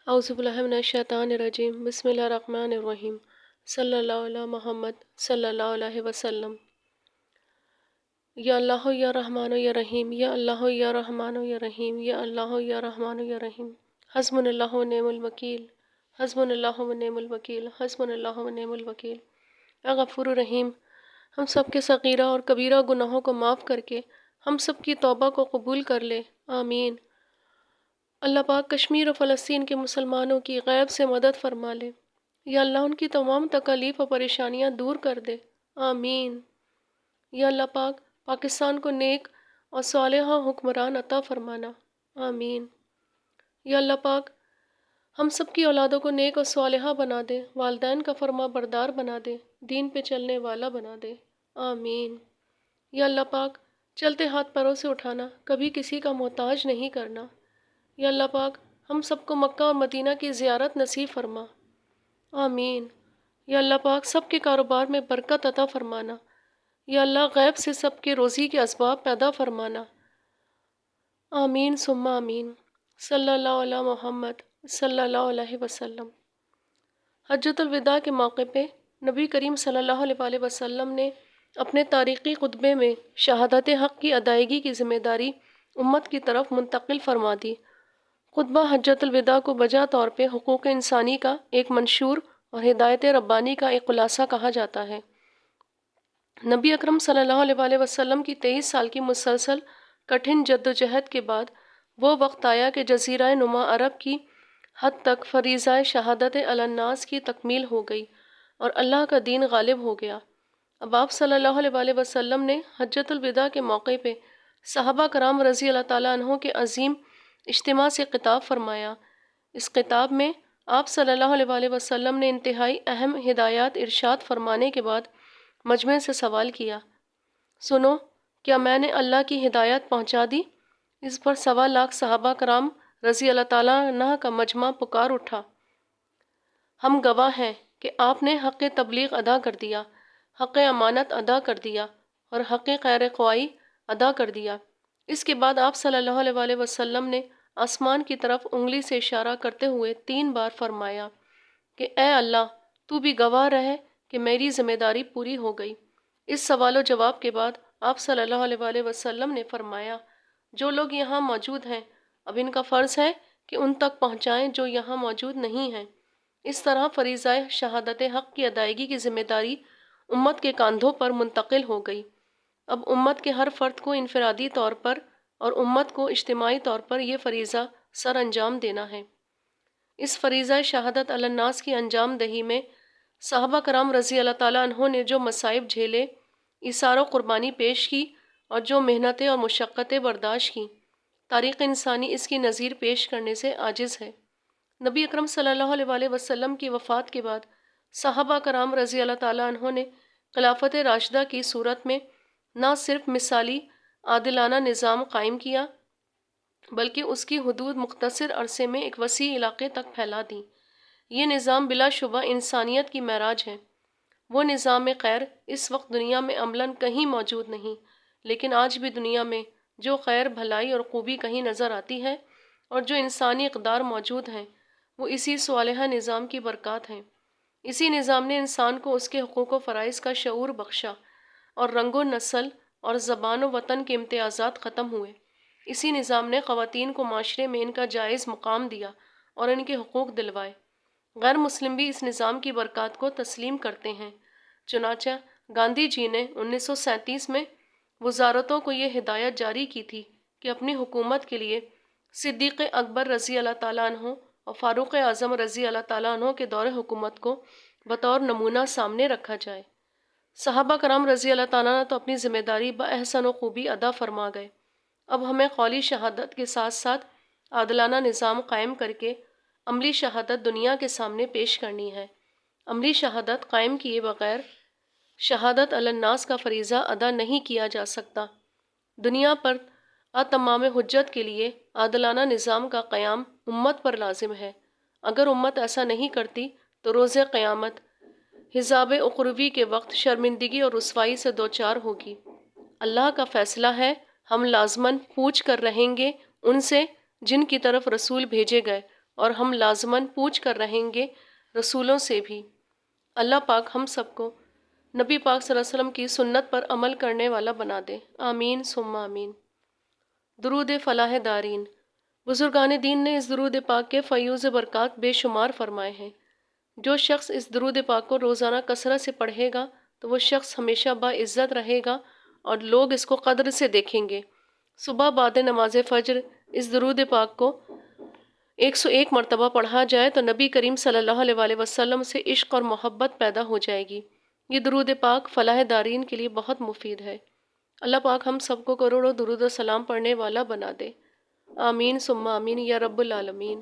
اعوذ باللہ من الشیطان الرجیم بسم اللہ الرحمن الرحیم صلی اللہ علیہ محمد صلی اللہ علیہ وسلم۔ یا اللہ یا رحمان یا رحیم، یا اللہ یا رحمان یا رحیم، یا اللہ یا رحمان یا رحیم۔ حسبنا اللہ و نعم الوکیل، حسبنا اللہ و نعم الوکیل، حسبنا اللہ و نعم الوکیل۔ اے غفور الرحیم، ہم سب کے صغیرہ اور کبیرہ گناہوں کو معاف کر کے ہم سب کی توبہ کو قبول کر لے، آمین۔ اللہ پاک کشمیر و فلسطین کے مسلمانوں کی غیب سے مدد فرما لے، یا اللہ ان کی تمام تکالیف و پریشانیاں دور کر دے، آمین۔ یا اللہ پاک پاکستان کو نیک اور صالحہ حکمران عطا فرمانا، آمین۔ یا اللہ پاک ہم سب کی اولادوں کو نیک اور صالحہ بنا دے، والدین کا فرما بردار بنا دے، دین پہ چلنے والا بنا دے، آمین۔ یا اللہ پاک چلتے ہاتھ پیروں سے اٹھانا، کبھی کسی کا محتاج نہیں کرنا۔ یا اللہ پاک ہم سب کو مکہ اور مدینہ کی زیارت نصیب فرما، آمین۔ یا اللہ پاک سب کے کاروبار میں برکت عطا فرمانا، یا اللہ غیب سے سب کے روزی کے اسباب پیدا فرمانا، آمین ثم آمین۔ صلی اللہ علیہ محمد صلی اللہ علیہ وسلم۔ حجۃ الوداع کے موقع پہ نبی کریم صلی اللہ علیہ وآلہ وسلم نے اپنے تاریخی خطبے میں شہادت حق کی ادائیگی کی ذمہ داری امت کی طرف منتقل فرما دی۔ خطبہ حجۃ الوداع کو بجا طور پہ حقوق انسانی کا ایک منشور اور ہدایت ربانی کا ایک خلاصہ کہا جاتا ہے۔ نبی اکرم صلی اللہ علیہ وآلہ وسلم کی 23 سال کی مسلسل کٹھن جدوجہد کے بعد وہ وقت آیا کہ جزیرہ نما عرب کی حد تک فریضہ شہادت علی الناس کی تکمیل ہو گئی اور اللہ کا دین غالب ہو گیا۔ اب آپ صلی اللہ علیہ وآلہ وسلم نے حجۃ الوداع کے موقع پہ صحابہ کرام رضی اللہ تعالیٰ عنہ کے عظیم اجتماع سے خطاب فرمایا۔ اس خطاب میں آپ صلی اللہ علیہ وآلہ وسلم نے انتہائی اہم ہدایات ارشاد فرمانے کے بعد مجمع سے سوال کیا، سنو، کیا میں نے اللہ کی ہدایت پہنچا دی؟ اس پر 1.25 لاکھ صحابہ کرام رضی اللہ تعالیٰ عنہ کا مجمع پکار اٹھا، ہم گواہ ہیں کہ آپ نے حق تبلیغ ادا کر دیا، حق امانت ادا کر دیا اور حق خیر خواہی ادا کر دیا۔ اس کے بعد آپ صلی اللہ علیہ وآلہ وسلم نے آسمان کی طرف انگلی سے اشارہ کرتے ہوئے 3 بار فرمایا کہ اے اللہ، تو بھی گواہ رہے کہ میری ذمہ داری پوری ہو گئی۔ اس سوال و جواب کے بعد آپ صلی اللہ علیہ وآلہ وسلم نے فرمایا، جو لوگ یہاں موجود ہیں اب ان کا فرض ہے کہ ان تک پہنچائیں جو یہاں موجود نہیں ہیں۔ اس طرح فریضہ شہادت حق کی ادائیگی کی ذمہ داری امت کے کاندھوں پر منتقل ہو گئی۔ اب امت کے ہر فرد کو انفرادی طور پر اور امت کو اجتماعی طور پر یہ فریضہ سر انجام دینا ہے۔ اس فریضہ شہادت علی الناس کی انجام دہی میں صحابہ کرام رضی اللہ تعالیٰ عنہ نے جو مصائب جھیلے، ایثار و قربانی پیش کی اور جو محنتیں اور مشقتیں برداشت کیں، تاریخ انسانی اس کی نظیر پیش کرنے سے عاجز ہے۔ نبی اکرم صلی اللہ علیہ وآلہ وسلم کی وفات کے بعد صحابہ کرام رضی اللہ تعالیٰ عنہ نے خلافت راشدہ کی صورت میں نہ صرف مثالی عادلانہ نظام قائم کیا بلکہ اس کی حدود مختصر عرصے میں ایک وسیع علاقے تک پھیلا دیں۔ یہ نظام بلا شبہ انسانیت کی معراج ہے۔ وہ نظام خیر اس وقت دنیا میں عملاً کہیں موجود نہیں، لیکن آج بھی دنیا میں جو خیر، بھلائی اور خوبی کہیں نظر آتی ہے اور جو انسانی اقدار موجود ہیں، وہ اسی صالحہ نظام کی برکات ہیں۔ اسی نظام نے انسان کو اس کے حقوق و فرائض کا شعور بخشا اور رنگ و نسل اور زبان و وطن کے امتیازات ختم ہوئے۔ اسی نظام نے خواتین کو معاشرے میں ان کا جائز مقام دیا اور ان کے حقوق دلوائے۔ غیر مسلم بھی اس نظام کی برکات کو تسلیم کرتے ہیں۔ چنانچہ گاندھی جی نے 1937 میں وزارتوں کو یہ ہدایت جاری کی تھی کہ اپنی حکومت کے لیے صدیق اکبر رضی اللہ تعالیٰ عنہ اور فاروق اعظم رضی اللہ تعالیٰ عنہ کے دور حکومت کو بطور نمونہ سامنے رکھا جائے۔ صحابہ کرام رضی اللہ تعالیٰ عنہ تو اپنی ذمہ داری بأحسن و خوبی ادا فرما گئے۔ اب ہمیں قولی شہادت کے ساتھ ساتھ عادلانہ نظام قائم کر کے عملی شہادت دنیا کے سامنے پیش کرنی ہے۔ عملی شہادت قائم کیے بغیر شہادت علی الناس کا فریضہ ادا نہیں کیا جا سکتا۔ دنیا پر تمام حجت کے لیے عادلانہ نظام کا قیام امت پر لازم ہے۔ اگر امت ایسا نہیں کرتی تو روز قیامت حساب اخروی کے وقت شرمندگی اور رسوائی سے دوچار ہوگی۔ اللہ کا فیصلہ ہے، ہم لازماً پوچھ کر رہیں گے ان سے جن کی طرف رسول بھیجے گئے، اور ہم لازماً پوچھ کر رہیں گے رسولوں سے بھی۔ اللہ پاک ہم سب کو نبی پاک صلی اللہ علیہ وسلم کی سنت پر عمل کرنے والا بنا دے، آمین ثم آمین۔ درود فلاح دارین۔ بزرگان دین نے اس درود پاک کے فیوز برکات بے شمار فرمائے ہیں۔ جو شخص اس درود پاک کو روزانہ کثرت سے پڑھے گا تو وہ شخص ہمیشہ باعزت رہے گا اور لوگ اس کو قدر سے دیکھیں گے۔ صبح بعد نماز فجر اس درود پاک کو 101 مرتبہ پڑھا جائے تو نبی کریم صلی اللہ علیہ وآلہ وسلم سے عشق اور محبت پیدا ہو جائے گی۔ یہ درود پاک فلاح دارین کے لیے بہت مفید ہے۔ اللہ پاک ہم سب کو کروڑوں درود و سلام پڑھنے والا بنا دے، آمین ثم آمین یا رب العالمین۔